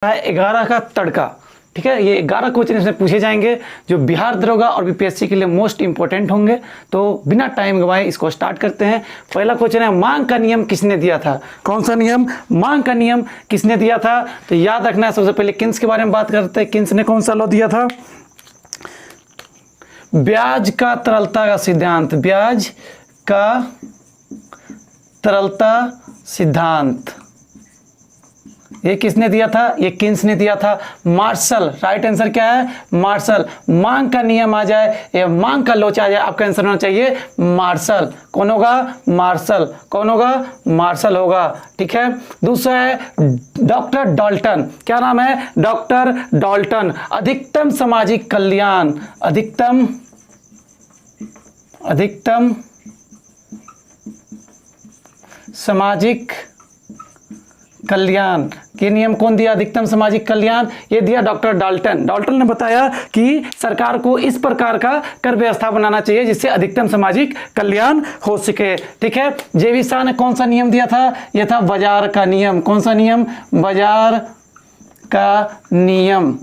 11 का तड़का। ठीक है, ये 11 क्वेश्चन इसमें पूछे जाएंगे जो बिहार दरोगा और बीपीएससी के लिए मोस्ट इंपॉर्टेंट होंगे। तो बिना टाइम गवाए इसको स्टार्ट करते हैं। पहला क्वेश्चन है, मांग का नियम किसने दिया था? कौन सा नियम? मांग का नियम किसने दिया था? तो याद रखना है, सबसे पहले किन्स के बारे में बात करते हैं। किन्स ने कौन सा लॉ दिया था? ब्याज का तरलता का सिद्धांत। ब्याज का तरलता सिद्धांत ये किसने दिया था? ये किन्स ने दिया था। मार्शल, राइट आंसर क्या है? मार्शल। मांग का नियम आ जाए या मांग का लोच आ जाए, आपका आंसर होना चाहिए मार्शल। कौन होगा? मार्शल। कौन होगा? मार्शल होगा। ठीक है, दूसरा है डॉक्टर डाल्टन। क्या नाम है? Doctor Dalton. अधिकतम सामाजिक कल्याण, अधिकतम सामाजिक कल्याण ये नियम कौन दिया? अधिकतम सामाजिक कल्याण ये दिया डॉक्टर डाल्टन। डाल्टन ने बताया कि सरकार को इस प्रकार का कर व्यवस्था बनाना चाहिए जिससे अधिकतम सामाजिक कल्याण हो सके। ठीक है, जेवी शाह ने कौन सा नियम दिया था? यह था बाजार का नियम। कौन सा नियम? बाजार का नियम।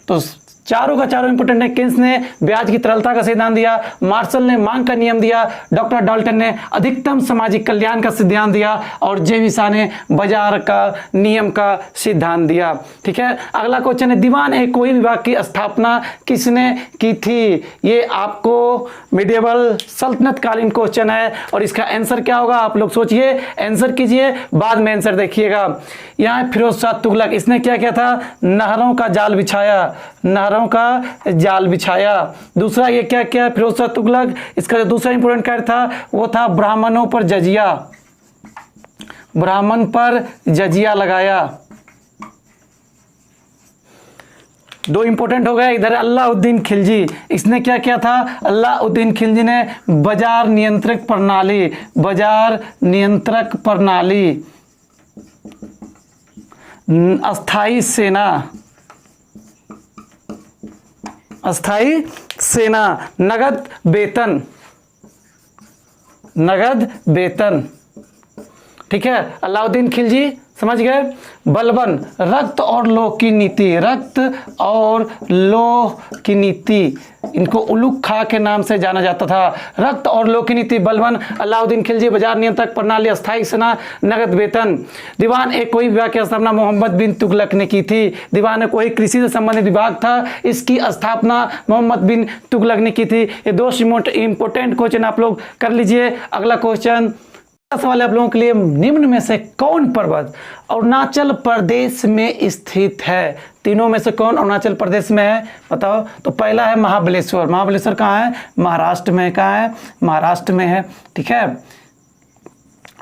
तो चारों का चारों इंपोर्टेंट है। किन्स ने ब्याज की तरलता का सिद्धांत दिया, मार्शल ने मांग का नियम दिया, डॉक्टर डाल्टन ने अधिकतम सामाजिक कल्याण का सिद्धांत दिया और जेवी शाह ने बाजार का नियम का सिद्धांत दिया। ठीक है, अगला क्वेश्चन है, दीवान ए कोई विभाग की स्थापना किसने की थी? ये आपको मिडिएवल सल्तनत कालीन क्वेश्चन है और इसका आंसर क्या होगा? आप लोग सोचिए, आंसर कीजिए, बाद में आंसर देखिएगा। यहाँ फिरोज शाह तुगलक, इसने क्या किया था? नहरों का जाल बिछाया, नहरों का जाल बिछाया। दूसरा ये क्या किया फिरोज शाह तुगलक? इसका जो दूसरा इंपोर्टेंट कार्य था वो था ब्राह्मणों पर जजिया, ब्राह्मण पर जजिया लगाया। दो इंपोर्टेंट हो गए। इधर अलाउद्दीन खिलजी, इसने क्या किया था? अलाउद्दीन खिलजी ने बाजार नियंत्रक प्रणाली, बाजार नियंत्रक प्रणाली, अस्थाई सेना, अस्थाई सेना, नगद वेतन, नगद वेतन। ठीक है, अलाउद्दीन खिलजी समझ गए। बलबन, रक्त और लोह की नीति, रक्त और लोह की नीति, इनको उलूक खां के नाम से जाना जाता था। रक्त और लोह की नीति, बलबन, अलाउद्दीन खिलजी, बाजार नियंत्रक प्रणाली, अस्थायी सेना, नगद वेतन। दीवान एक कोई विभाग की स्थापना मोहम्मद बिन तुगलक ने की थी। दीवान एक कोई कृषि से संबंधित विभाग था, इसकी स्थापना मोहम्मद बिन तुगलक ने की थी। ये दो इंपोर्टेंट क्वेश्चन आप लोग कर लीजिए। अगला क्वेश्चन सवाल आप लोगों के लिए, निम्न में से कौन पर्वत अरुणाचल प्रदेश में स्थित है? तीनों में से कौन अरुणाचल प्रदेश में है? बताओ। तो पहला है महाबलेश्वर। महाबलेश्वर कहाँ है? महाराष्ट्र में। कहाँ है? महाराष्ट्र में है। ठीक है,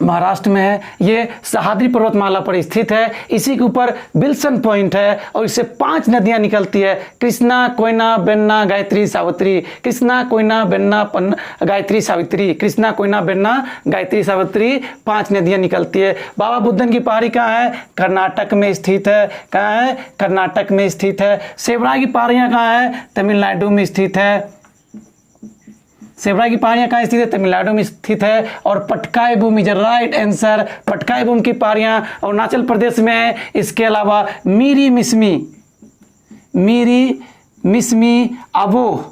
महाराष्ट्र में है। ये सह्याद्री पर्वतमाला पर स्थित है। इसी के ऊपर विल्सन पॉइंट है और इससे 5 नदियां निकलती है, कृष्णा, कोयना, बेन्ना, गायत्री, सावित्री। कृष्णा, कोयना, बेन्ना, गायत्री, सावित्री। कृष्णा, कोयना, बेन्ना, गायत्री, सावित्री, 5 नदियां निकलती है। बाबा बुदन की पहाड़ी कहाँ है? कर्नाटक में स्थित है। कहाँ है? कर्नाटक में स्थित है। सेवरा की पहाड़ियाँ कहाँ है? तमिलनाडु में स्थित है। सेवरा की पहाड़ियां कहाँ स्थित है? तमिलनाडु में स्थित है। और Patkai boom is right answer. Patkai boom की पहाड़ियां अरुणाचल प्रदेश में है। इसके अलावा मीरी मिस्मी, मीरी मिस्मी, अबो,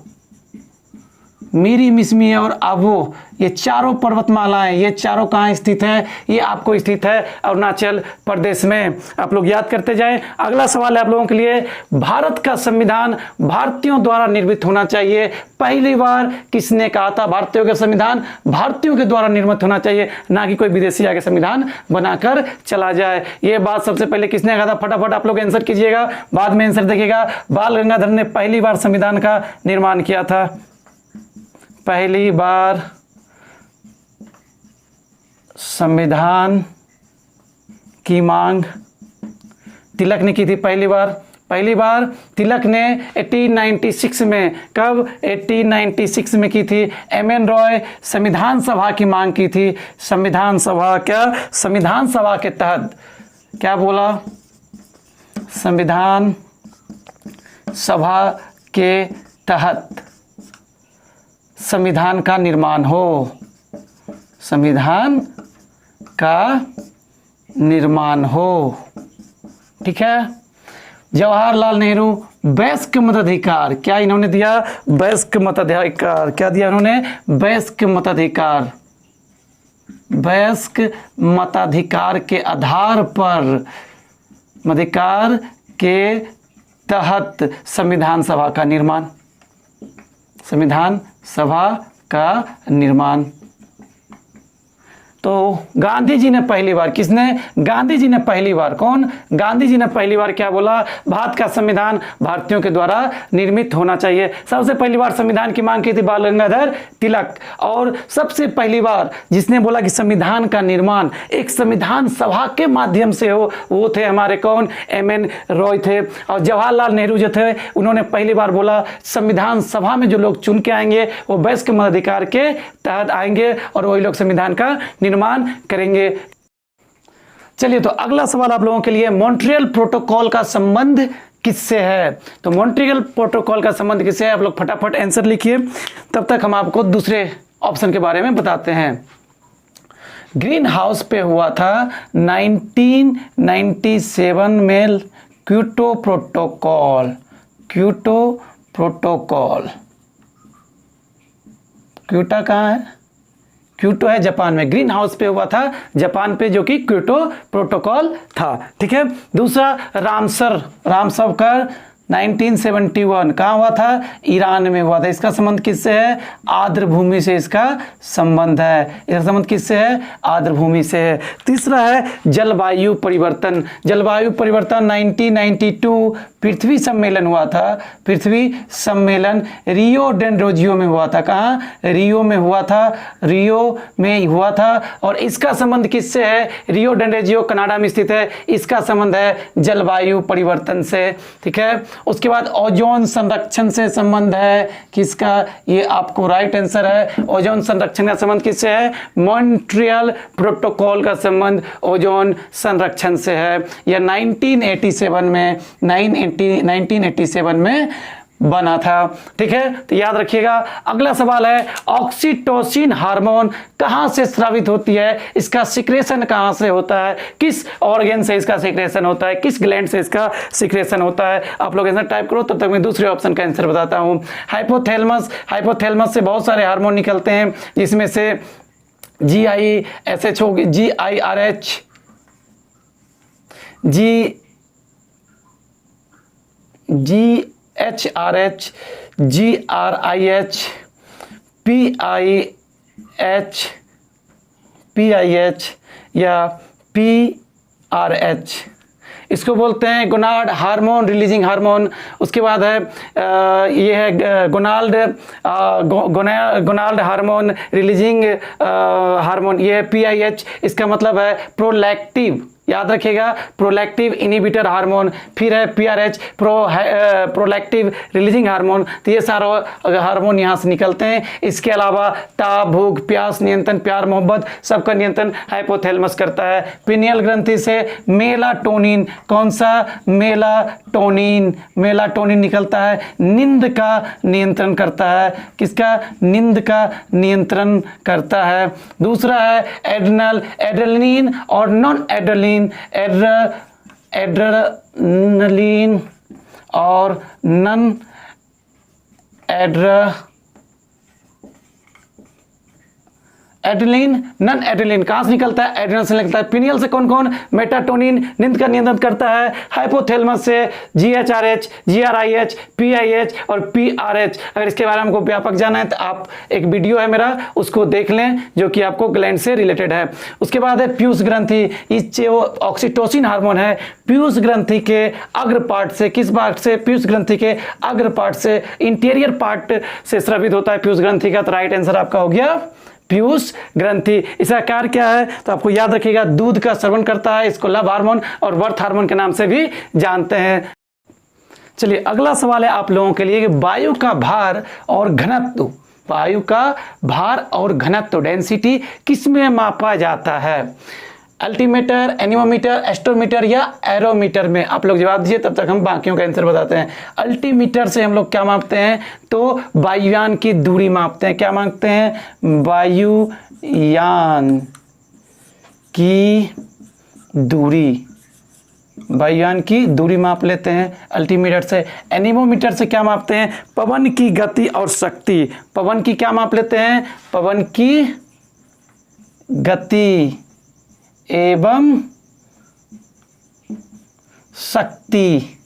मीरी मिस्मी और अबो, ये चारों पर्वतमालाएं, ये चारों कहाँ स्थित है? ये आपको स्थित है अरुणाचल प्रदेश में। आप लोग याद करते जाएं। अगला सवाल है आप लोगों के लिए, भारत का संविधान भारतीयों द्वारा निर्मित होना चाहिए। पहली बार किसने कहा था भारतीयों का संविधान भारतीयों के द्वारा निर्मित होना चाहिए, ना कि कोई विदेशी आके संविधान बनाकर चला जाए? ये बात सबसे पहले किसने कहा था? फटाफट आप लोग आंसर कीजिएगा, बाद में आंसर देखिएगा। बाल गंगाधर ने पहली बार संविधान का निर्माण किया था। पहली बार संविधान की मांग तिलक ने की थी। पहली बार तिलक ने 1896 में, कब? 1896 में की थी। एम.एन. रॉय संविधान सभा की मांग की थी। संविधान सभा, क्या? संविधान सभा के तहत क्या बोला? संविधान सभा के तहत संविधान का निर्माण हो, संविधान का निर्माण हो। ठीक है। जवाहरलाल नेहरू वयस्क मताधिकार, क्या इन्होंने दिया? वयस्क मताधिकार। क्या दिया इन्होंने? वयस्क मताधिकार। वयस्क मताधिकार के आधार पर, मताधिकार के तहत संविधान सभा का निर्माण, संविधान सभा का निर्माण। तो गांधी जी ने पहली बार, किसने? गांधी जी ने पहली बार, कौन? गांधी जी ने पहली बार क्या बोला? भारत का संविधान भारतीयों के द्वारा निर्मित होना चाहिए। सबसे पहली बार संविधान की मांग की थी बाल गंगाधर तिलक। और सबसे पहली बार जिसने बोला कि संविधान का निर्माण एक संविधान सभा के माध्यम से हो, वो थे हमारे कौन? एम.एन. रॉय थे। और जवाहरलाल नेहरू जो थे, उन्होंने पहली बार बोला संविधान सभा में जो लोग चुन के आएंगे वो वयस्क मताधिकार के तहत आएंगे और वही लोग संविधान का निर्माण करेंगे। चलिए, तो अगला सवाल आप लोगों के लिए, मॉन्ट्रियल प्रोटोकॉल का संबंध किससे है? तो मॉन्ट्रियल प्रोटोकॉल का संबंध किससे है? आप लोग फटाफट आंसर लिखिए, तब तक हम आपको दूसरे ऑप्शन के बारे में बताते हैं। ग्रीन हाउस पे हुआ था 1997 में Kyoto protocol. Kyoto protocol, Kyoto कहाँ है? क्योटो है जापान में। ग्रीन हाउस पे हुआ था जापान पे, जो कि क्योटो प्रोटोकॉल था। ठीक है। दूसरा रामसर का 1971 कहाँ हुआ था? ईरान में हुआ था। इसका संबंध किससे है? आर्द्र भूमि से इसका संबंध है। इसका संबंध किससे है? आर्द्र भूमि से है। तीसरा है जलवायु परिवर्तन। जलवायु परिवर्तन 1992 पृथ्वी सम्मेलन हुआ था। पृथ्वी सम्मेलन रियो डेनरोजियो में हुआ था। कहाँ? रियो में हुआ था। रियो में हुआ था। और इसका संबंध किससे है? रियो डेनरोजियो कनाडा में स्थित है। इसका संबंध है जलवायु परिवर्तन से। ठीक है। उसके बाद ओजोन संरक्षण से संबंध है किसका? ये आपको राइट आंसर है। ओजोन संरक्षण का संबंध किससे है? मॉन्ट्रियल प्रोटोकॉल का संबंध ओजोन संरक्षण से है। यह 1987 में बना था। ठीक है। तो याद रखिएगा। अगला सवाल है, ऑक्सीटोसिन हार्मोन कहां से स्रावित होती है? इसका सिक्रेशन कहां से होता है? किस ऑर्गन से इसका सिक्रेशन होता है? किस ग्लैंड से इसका सिक्रेशन होता है? आप लोग आंसर टाइप करो, तब तक मैं दूसरे ऑप्शन का आंसर बताता हूं। हाइपोथैलेमस। हाइपोथैलेमस से बहुत सारे हार्मोन निकलते हैं, जिसमें से GISH होगी, GIRH, GHRH, GRIH, PIH या PRH। इसको बोलते हैं गोनाड हार्मोन रिलीजिंग हार्मोन। उसके बाद है ये है गोनाल्ड हार्मोन रिलीजिंग हार्मोन, ये है PIH। इसका मतलब है प्रोलैक्टिव, याद रखिएगा, प्रोलैक्टिव इनिबिटर हार्मोन। फिर है PRH, प्रोलैक्टिव रिलीजिंग हार्मोन। तो ये सारे हार्मोन यहाँ से निकलते हैं। इसके अलावा ताप, भूख, प्यास नियंत्रण, प्यार मोहब्बत सबका नियंत्रण हाइपोथैलेमस करता है। पिनियल ग्रंथि से मेलाटोनिन, कौन सा? मेलाटोनिन। मेलाटोनिन निकलता है, नींद का नियंत्रण करता है। किसका? नींद का नियंत्रण करता है। दूसरा है एड्रेनलिन और नॉन एड्रेनलिन। एड्रेनलिन और नॉन एड्रेनलिन, नॉन एड्रेनलिन कहां से निकलता है? एड्रेनल से निकलता है। पिनियल से कौन कौन? मेटाटोनिन नींद का नियंत्रण करता है। हाइपोथैलेमस से GHRH, GRIH, PIH और PRH। अगर इसके बारे में हमको व्यापक जाना है तो आप एक वीडियो है मेरा, उसको देख लें, जो कि आपको ग्लैंड से रिलेटेड है। उसके बाद है पीयूष ग्रंथि। इस ऑक्सीटोसिन हार्मोन है पीयूष ग्रंथि के अग्र पार्ट से। किस पार्ट से? पीयूष ग्रंथि के अग्र पार्ट से, इंटीरियर पार्ट से स्रावित होता है पीयूष ग्रंथि का। तो राइट आंसर आपका हो गया पीयूष ग्रंथि। इसका कार्य क्या है? तो आपको याद रखिएगा, दूध का स्रवण करता है। इसको लव हार्मोन और वर्थ हार्मोन के नाम से भी जानते हैं। चलिए, अगला सवाल है आप लोगों के लिए कि वायु का भार और घनत्व, वायु का भार और घनत्व डेंसिटी किस में मापा जाता है? अल्टीमीटर, एनीमोमीटर, एस्ट्रोमीटर या एरोमीटर में? आप लोग जवाब दीजिए, तब तक हम बाकियों का आंसर बताते हैं। अल्टीमीटर से हम लोग क्या मापते हैं? तो वायुयान की दूरी मापते हैं। क्या मापते हैं? वायुयान की दूरी। वायुयान की दूरी माप लेते हैं अल्टीमीटर से। एनीमोमीटर से क्या मापते हैं? पवन की गति और शक्ति। पवन की क्या माप लेते हैं? पवन की गति एवं शक्ति।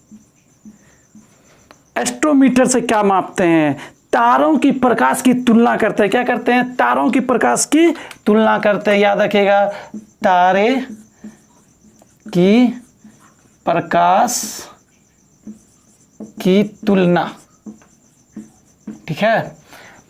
एस्ट्रोमीटर से क्या मापते हैं? तारों की प्रकाश की तुलना करते हैं। क्या करते हैं? तारों की प्रकाश की तुलना करते हैं। याद रखिएगा, तारे की प्रकाश की तुलना। ठीक है,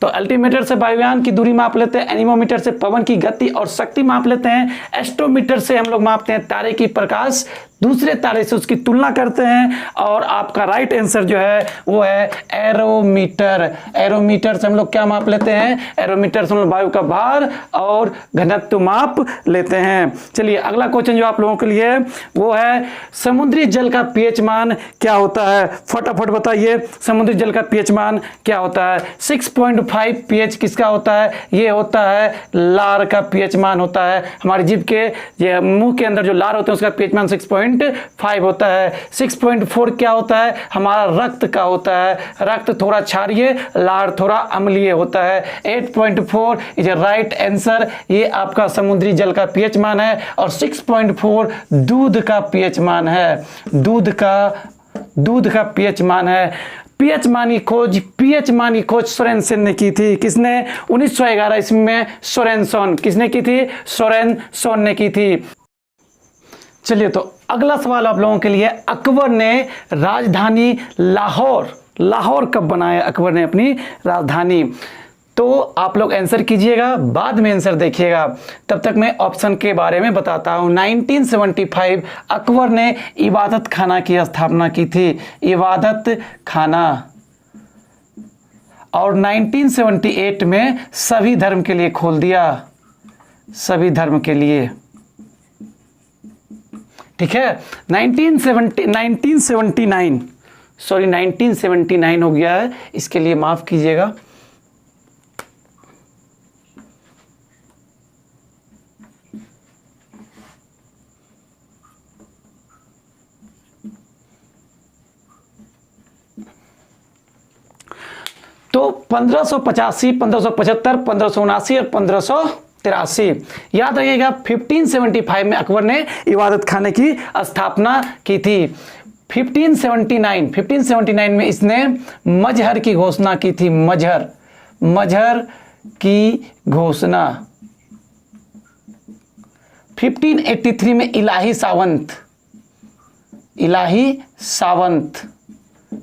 तो अल्टीमीटर से वायुयान की दूरी माप लेते हैं, एनीमोमीटर से पवन की गति और शक्ति माप लेते हैं, एस्ट्रोमीटर से हम लोग मापते हैं तारे की प्रकाश दूसरे तारे से उसकी तुलना करते हैं। और आपका राइट आंसर जो है वो है एरोमीटर। एरोमीटर से हम लोग क्या माप लेते हैं? एरोमीटर से हम लोग वायु का भार और घनत्व माप लेते हैं। चलिए अगला क्वेश्चन जो आप लोगों के लिए है वो है समुद्री जल का पीएच मान क्या होता है? फटाफट बताइए, समुद्री जल का पीएच मान क्या होता है? 6.5 पीएच किसका होता है? ये होता है लार का पीएच मान होता है। हमारे जीभ के ये मुंह के अंदर जो लार होते हैं उसका पीएच मान 6.5 होता है। 6.4 क्या होता है? हमारा रक्त का होता है। रक्त थोड़ा क्षारीय, लार थोड़ा अम्लीय होता है। 8.4 इज राइट आंसर। ये आपका समुद्री जल का पीएच मान है। और 6.4 दूध का पीएच मान है। दूध का पीएच मान है। पीएच मान की खोज सोरेनसन ने की थी। किसने? 1911 ईस्वी में सोरेनसन। किसने की थी? सोरेनसन ने की थी। चलिए तो अगला सवाल आप लोगों के लिए, अकबर ने राजधानी लाहौर कब बनाया? अकबर ने अपनी राजधानी। तो आप लोग आंसर कीजिएगा, बाद में आंसर देखिएगा। तब तक मैं ऑप्शन के बारे में बताता हूं। 1975 अकबर ने इबादत खाना की स्थापना की थी। इबादत खाना। और 1978 में सभी धर्म के लिए खोल दिया। सभी धर्म के लिए। ठीक है, 1979 हो गया है, इसके लिए माफ कीजिएगा। तो 1585, 1575, 1579 और 1583 याद रखिएगा। 1575 में अकबर ने इबादत खाने की स्थापना की थी। 1579 में इसने मजहर की घोषणा की थी। मजहर की घोषणा। 1583 में इलाही सावंत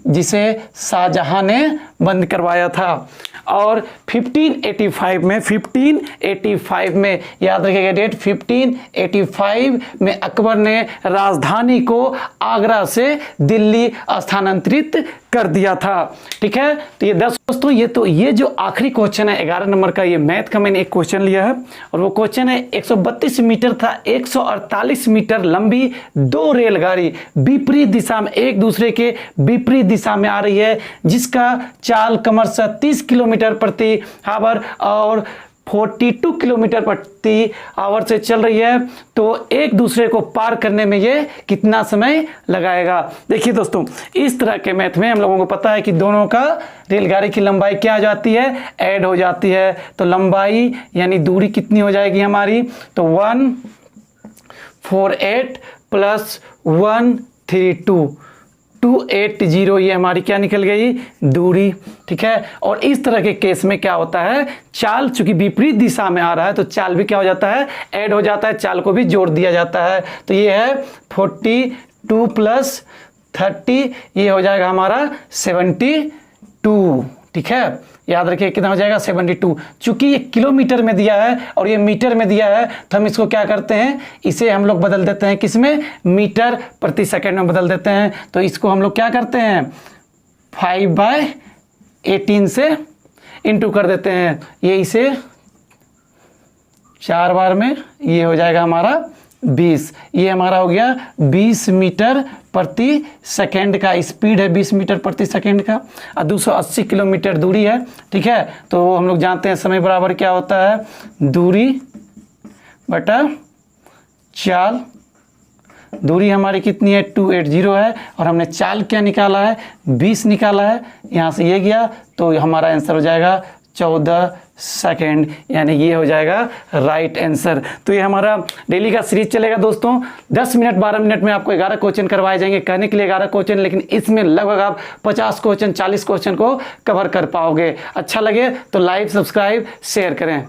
जिसे शाहजहां ने बंद करवाया था। और 1585 में याद रखिएगा डेट, 1585 में अकबर ने राजधानी को आगरा से दिल्ली स्थानांतरित कर दिया था। ठीक है, तो ये दोस्तों ये जो आखिरी क्वेश्चन है 11 नंबर का, ये मैथ का मैंने एक क्वेश्चन लिया है। और वो क्वेश्चन है 132 मीटर था 148 मीटर लंबी दो रेलगाड़ी विपरीत दिशा में, एक दूसरे के विपरीत दिशा में आ रही है, जिसका चाल क्रमशः 30 किलोमीटर प्रति आवर और 42 किलोमीटर प्रति आवर से चल रही है। तो एक दूसरे को पार करने में ये कितना समय लगाएगा? देखिए दोस्तों, इस तरह के मैथ में हम लोगों को पता है कि दोनों का रेलगाड़ी की लंबाई क्या हो जाती है? ऐड हो जाती है। तो लंबाई यानी दूरी कितनी हो जाएगी हमारी? तो 148 प्लस 132 280, ये हमारी क्या निकल गई? दूरी। ठीक है, और इस तरह के केस में क्या होता है? चाल चूंकि विपरीत दिशा में आ रहा है तो चाल भी क्या हो जाता है? ऐड हो जाता है, चाल को भी जोड़ दिया जाता है। तो ये है 42 प्लस 30, ये हो जाएगा हमारा 72। ठीक है, याद रखिए कितना हो जाएगा? 72। चूंकि ये किलोमीटर में दिया है और ये मीटर में दिया है तो हम इसको क्या करते हैं? इसे हम लोग बदल देते हैं किसमें? मीटर प्रति सेकंड में बदल देते हैं। तो इसको हम लोग क्या करते हैं? 5/18 से इंटू कर देते हैं। ये इसे 4 बार में ये हो जाएगा हमारा 20। ये हमारा हो गया 20 मीटर प्रति सेकेंड का स्पीड है, 20 मीटर प्रति सेकेंड का। और 280 किलोमीटर दूरी है। ठीक है, तो हम लोग जानते हैं समय बराबर क्या होता है? दूरी बटा चाल दूरी हमारी कितनी है 280 है, और हमने चाल क्या निकाला है 20 निकाला है, यहाँ से ये गया तो हमारा आंसर हो जाएगा 14 सेकेंड, यानी ये हो जाएगा राइट आंसर। तो ये हमारा डेली का सीरीज चलेगा दोस्तों, 10 मिनट 12 मिनट में आपको 11 क्वेश्चन करवाए जाएंगे, कहने के लिए 11 क्वेश्चन, लेकिन इसमें लगभग आप 50 क्वेश्चन 40 क्वेश्चन को कवर कर पाओगे। अच्छा लगे तो लाइक सब्सक्राइब शेयर करें।